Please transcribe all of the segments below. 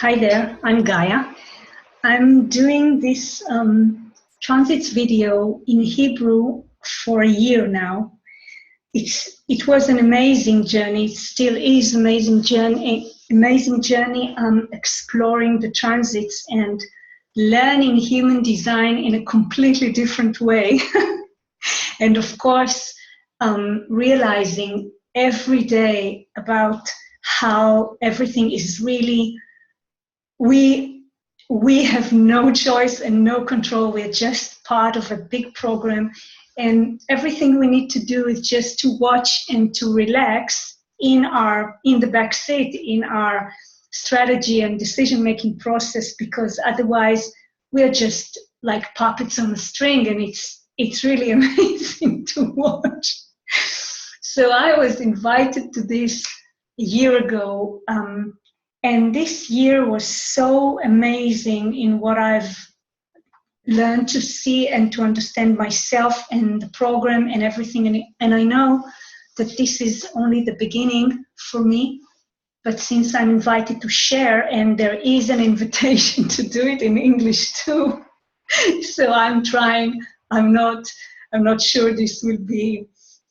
Hi there, I'm Gaia. I'm doing this transits video in Hebrew for a year now. It was an amazing journey. It still is an amazing journey. Exploring the transits and learning human design in a completely different way. And of course, realizing every day about how everything is really, we have no choice and no control. We're just part of a big program, and everything we need to do is just to watch and to relax in the back seat in our strategy and decision-making process, because otherwise we're just like puppets on a string, and it's really amazing to watch. So I was invited to this a year ago, and this year was so amazing in what I've learned to see and to understand myself and the program and everything. And I know that this is only the beginning for me, but since I'm invited to share, and there is an invitation to do it in English too, so I'm trying. I'm not sure this will be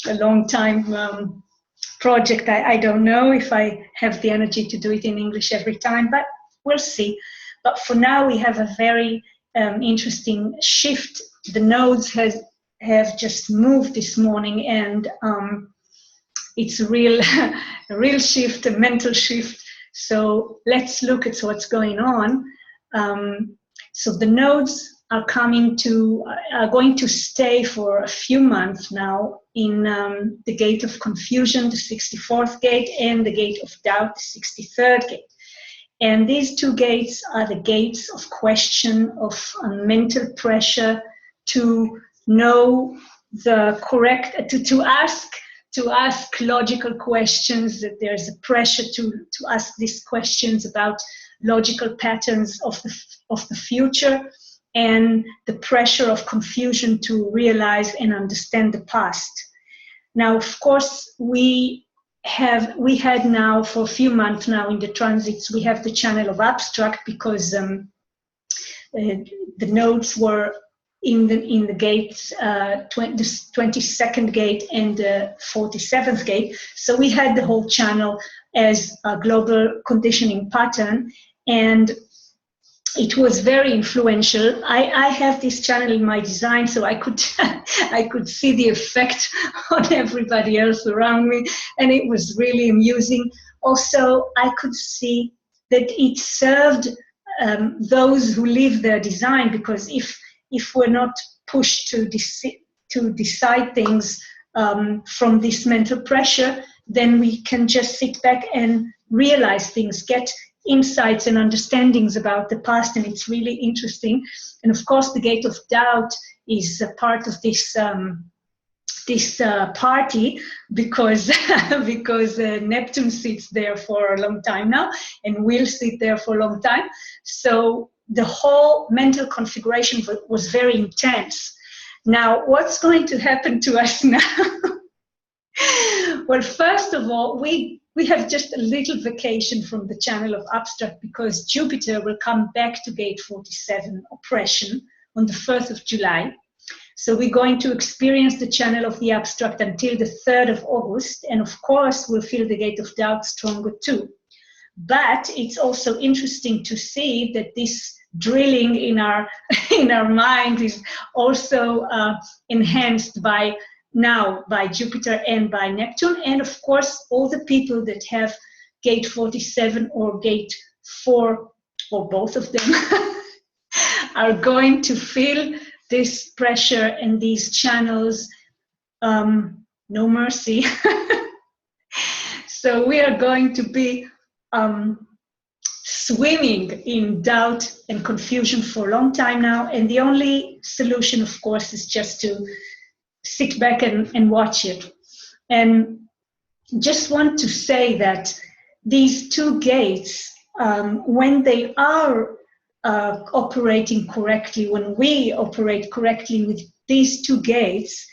a long time project. I don't know if I have the energy to do it in English every time, but we'll see. But for now, we have a very interesting shift. The nodes have just moved this morning, and it's a real shift, a mental shift. So let's look at what's going on. So the nodes are going to stay for a few months now in the gate of confusion, the 64th gate, and the gate of doubt, the 63rd gate. And these two gates are the gates of question, of mental pressure to know the correct, to ask logical questions, that there's a pressure to ask these questions about logical patterns of the future, and the pressure of confusion to realize and understand the past. Now, of course, we had now for a few months now in the transits, we have the channel of abstract, because the nodes were in the gates, the 22nd gate and the 47th gate. So we had the whole channel as a global conditioning pattern, and it was very influential. I have this channel in my design, so I could see the effect on everybody else around me, and it was really amusing. Also, I could see that it served those who live their design, because if we're not pushed to decide things from this mental pressure, then we can just sit back and realize things, get insights and understandings about the past, and it's really interesting. And of course, the gate of doubt is a part of this party, because Neptune sits there for a long time now, and will sit there for a long time. So the whole mental configuration was very intense. Now, what's going to happen to us now? Well, first of all, we have just a little vacation from the channel of abstract, because Jupiter will come back to gate 47 oppression on the 1st of July. So we're going to experience the channel of the abstract until the 3rd of August. And of course, we'll feel the gate of doubt stronger too. But it's also interesting to see that this drilling in our mind is also enhanced by Jupiter and by Neptune. And of course, all the people that have gate 47 or gate 4, or both of them, are going to feel this pressure and these channels. No mercy. So we are going to be swimming in doubt and confusion for a long time now. And the only solution, of course, is just to sit back and watch it. And just want to say that these two gates, when they are operating correctly, when we operate correctly with these two gates,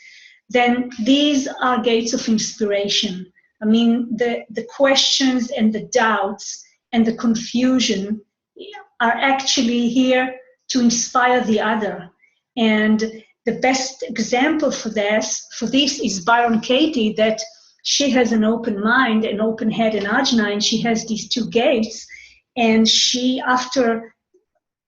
then these are gates of inspiration. I mean, the questions and the doubts and the confusion are actually here to inspire the other. And the best example for this is Byron Katie, that she has an open mind, an open head, and Ajna, and she has these two gates. And she, after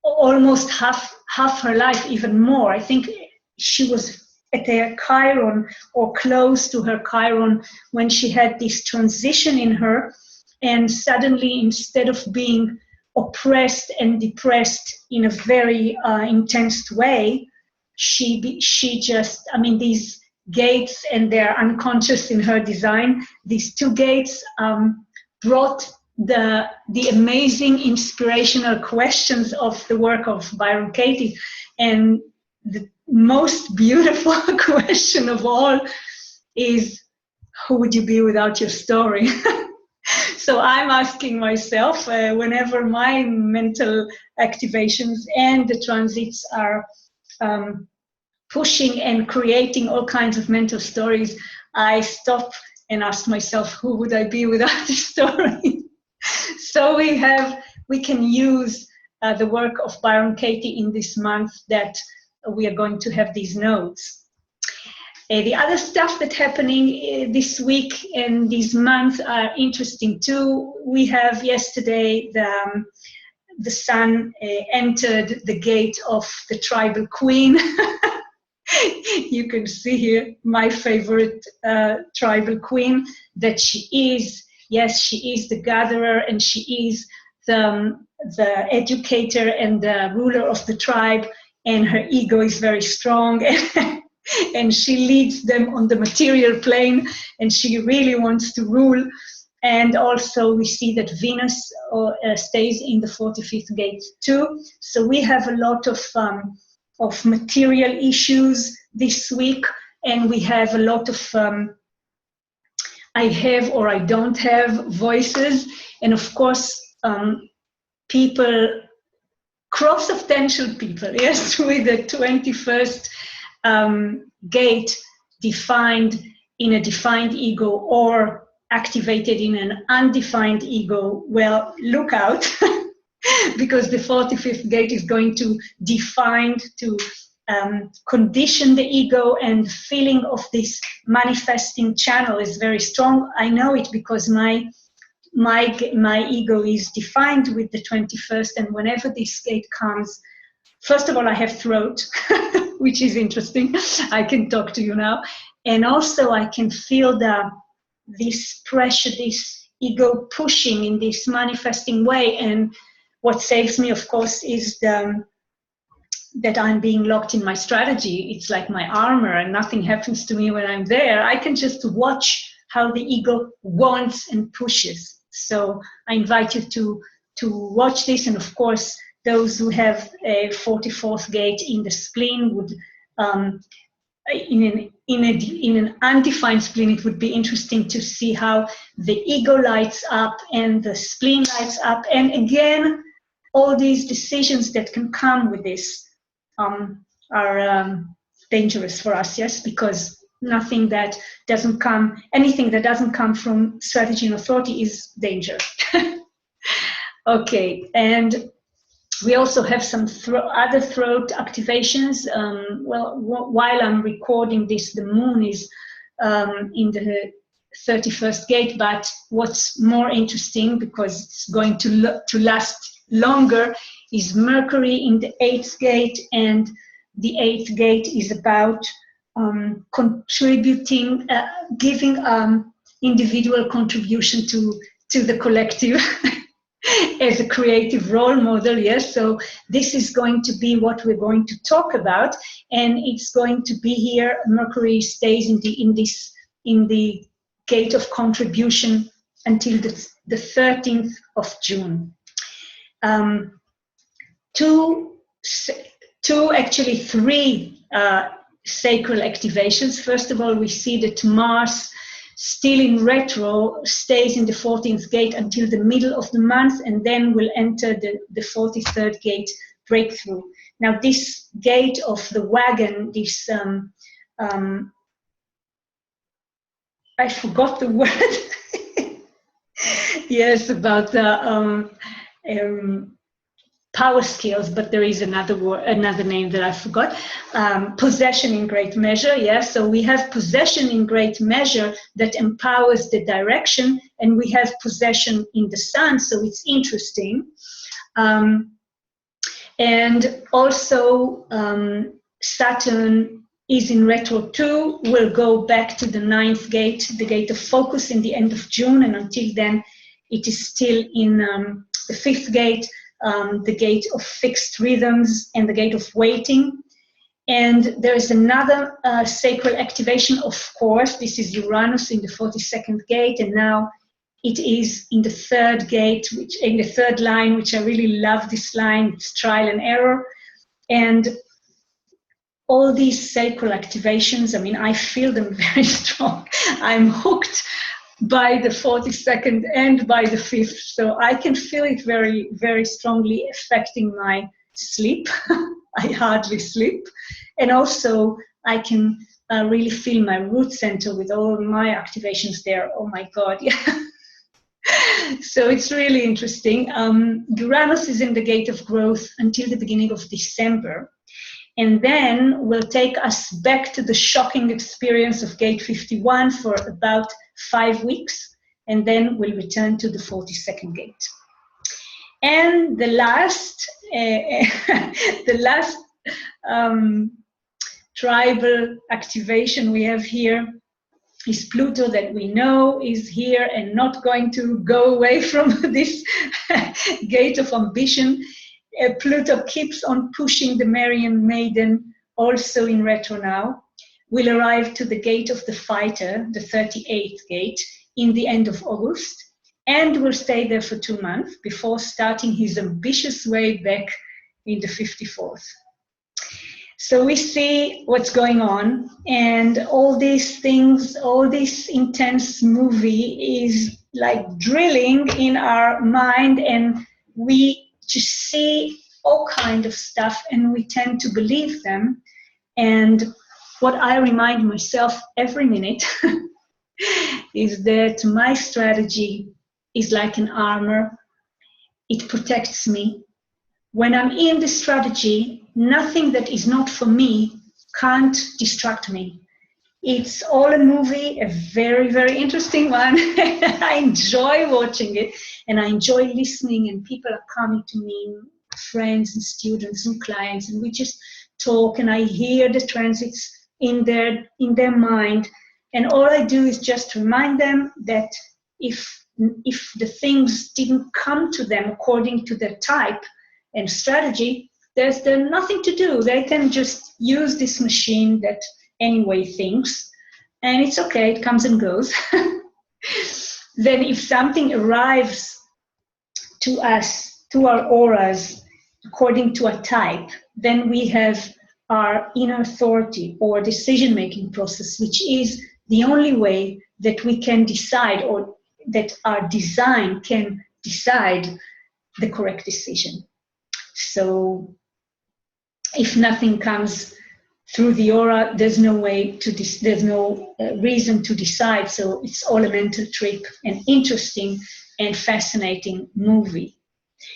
almost half her life, even more, I think she was at her Chiron or close to her Chiron when she had this transition in her, and suddenly, instead of being oppressed and depressed in a very intense way, she just, I mean, these gates, and they're unconscious in her design, these two gates brought the amazing inspirational questions of the work of Byron Katie. And the most beautiful question of all is, who would you be without your story? So I'm asking myself, whenever my mental activations and the transits are pushing and creating all kinds of mental stories, I stop and ask myself, who would I be without this story? So we can use the work of Byron Katie in this month, that we are going to have these nodes. The other stuff that's happening this week and this month are interesting too. We have yesterday the sun entered the gate of the tribal queen. You can see here my favorite tribal queen, that she is, yes, she is the gatherer, and she is the educator and the ruler of the tribe, and her ego is very strong. And she leads them on the material plane, and she really wants to rule. And also we see that Venus stays in the 45th gate too. So we have a lot of material issues this week, and we have a lot of I have or I don't have voices. And of course, people, cross-potential people, yes, with the 21st gate defined in a defined ego or activated in an undefined ego, well, look out, because the 45th gate is going to define, to condition the ego, and the feeling of this manifesting channel is very strong. I know it because my ego is defined with the 21st, and whenever this gate comes, first of all, I have throat, which is interesting. I can talk to you now. And also I can feel this pressure, this ego pushing in this manifesting way. And what saves me, of course, is that I'm being locked in my strategy. It's like my armor, and nothing happens to me when I'm there. I can just watch how the ego wants and pushes. So I invite you to watch this. And of course, those who have a 44th gate in the spleen would, in an undefined spleen, it would be interesting to see how the ego lights up and the spleen lights up. And again, all these decisions that can come with this are dangerous for us, yes, because anything that doesn't come from strategy and authority is danger. Okay, and we also have some other throat activations. Well, while I'm recording this, the moon is in the 31st gate, but what's more interesting, because it's going to last longer, is Mercury in the 8th gate, and the 8th gate is about contributing, giving individual contribution to the collective as a creative role model, yes. So this is going to be what we're going to talk about, and it's going to be here. Mercury stays in the gate of contribution until the 13th of June. Actually three sacral activations. First of all, we see that Mars, still in retro, stays in the 14th gate until the middle of the month, and then will enter the 43rd gate, breakthrough. Now this gate of the wagon, this, I forgot the word, yes, about the, power skills, but there is another word, another name that I forgot. Possession in great measure, yes. So we have possession in great measure that empowers the direction, and we have possession in the sun, so it's interesting. And also Saturn is in retro too. We'll go back to the 9th gate, the gate of focus, in the end of June, and until then it is still in the 5th gate, the gate of fixed rhythms and the gate of waiting. And there is another sacral activation, of course. This is Uranus in the 42nd gate, and now it is in the 3rd gate, which in the 3rd line, which I really love this line. It's trial and error. And all these sacral activations, I mean, I feel them very strong. I'm hooked by the 42nd and by the 5th. So I can feel it very, very strongly affecting my sleep. I hardly sleep. And also I can really feel my root center with all my activations there. Oh my God, yeah. So it's really interesting. Gravis is in the gate of growth until the beginning of December. And then will take us back to the shocking experience of gate 51 for about 5 weeks, and then we'll return to the 42nd gate. And the last, tribal activation we have here is Pluto, that we know is here and not going to go away from this gate of ambition. Pluto keeps on pushing the Marian maiden, also in retro now. Will arrive to the gate of the fighter, the 38th gate, in the end of August, and will stay there for 2 months before starting his ambitious way back in the 54th. So we see what's going on, and all these things, all this intense movie is like drilling in our mind, and we just see all kind of stuff and we tend to believe them. And what I remind myself every minute is that my strategy is like an armor. It protects me. When I'm in the strategy, nothing that is not for me can't distract me. It's all a movie, a very, very interesting one. I enjoy watching it, and I enjoy listening, and people are coming to me, friends and students and clients, and we just talk, and I hear the transits in their mind, and all I do is just remind them that if the things didn't come to them according to their type and strategy, there's nothing to do. They can just use this machine that anyway thinks, and it's okay, it comes and goes. Then if something arrives to us, to our auras, according to a type, then we have our inner authority or decision-making process, which is the only way that we can decide, or that our design can decide the correct decision. So if nothing comes through the aura, there's no way to, there's no reason to decide. So it's all a mental trick, an interesting and fascinating movie.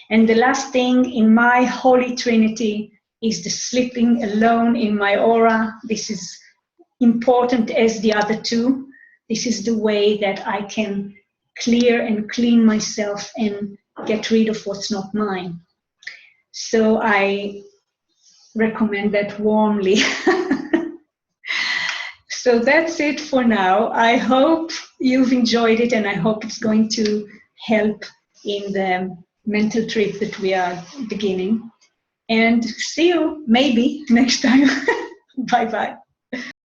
And the last thing in my holy trinity is the sleeping alone in my aura. This is important as the other two. This is the way that I can clear and clean myself and get rid of what's not mine. So I recommend that warmly. So that's it for now. I hope you've enjoyed it, and I hope it's going to help in the mental trip that we are beginning. And see you maybe next time. Bye-bye.